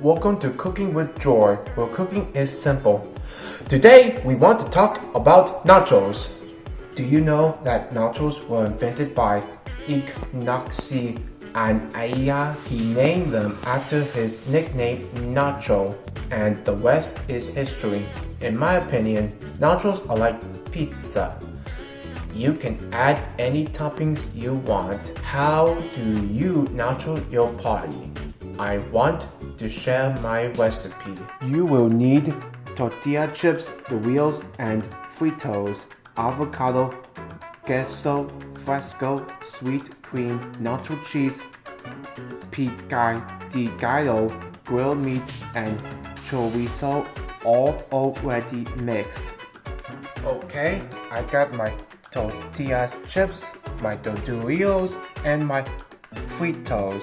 Welcome to Cooking with Joy, where cooking is simple. Today, we want to talk about nachos. Do you know that nachos were invented by Ignacy Anaya? He named them after his nickname Nacho, and the rest is history. In my opinion, nachos are like pizza. You can add any toppings you want. How do you nacho your party? I want to share my recipe. You will need tortilla chips, Doritos, and Fritos, avocado, queso fresco, sweet cream, nacho cheese, picadillo, grilled meat, and chorizo, all already mixed. Okay, I got my tortilla chips, my Doritos, and my Fritos.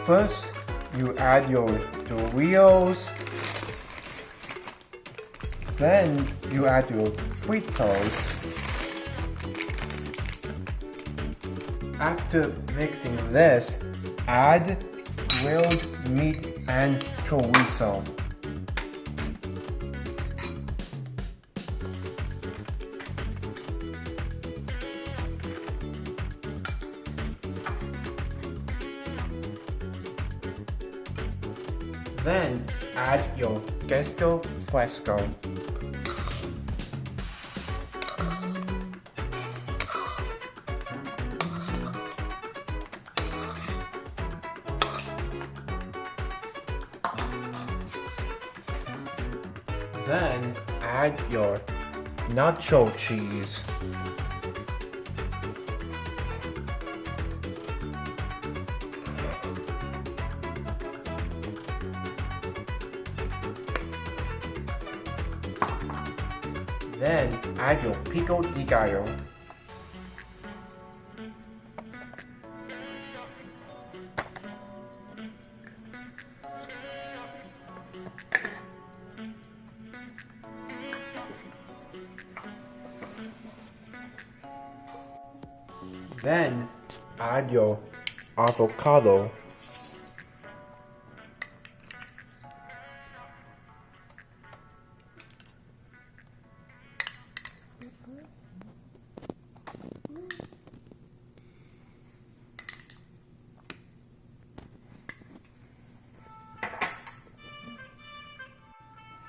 First, you add your Doritos, then you add your Fritos. After mixing this, add grilled meat and chorizo. Then add your queso fresco. Then add your nacho cheese. Then add your pico de gallo. Then add your avocado.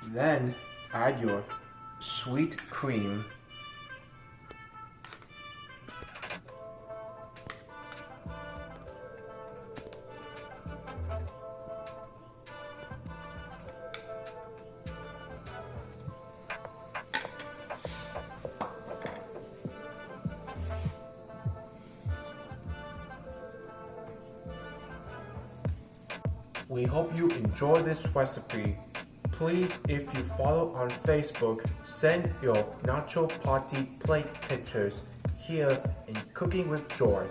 Then add your sweet cream. We hope you enjoy this recipe. Please, if you follow on Facebook, send your nacho party plate pictures here in Cooking with Joy.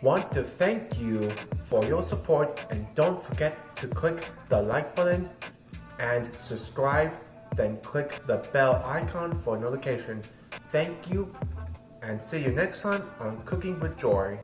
Want to thank you for your support, and don't forget to click the like button and subscribe, then click the bell icon for notification. Thank you, and see you next time on Cooking with Joy.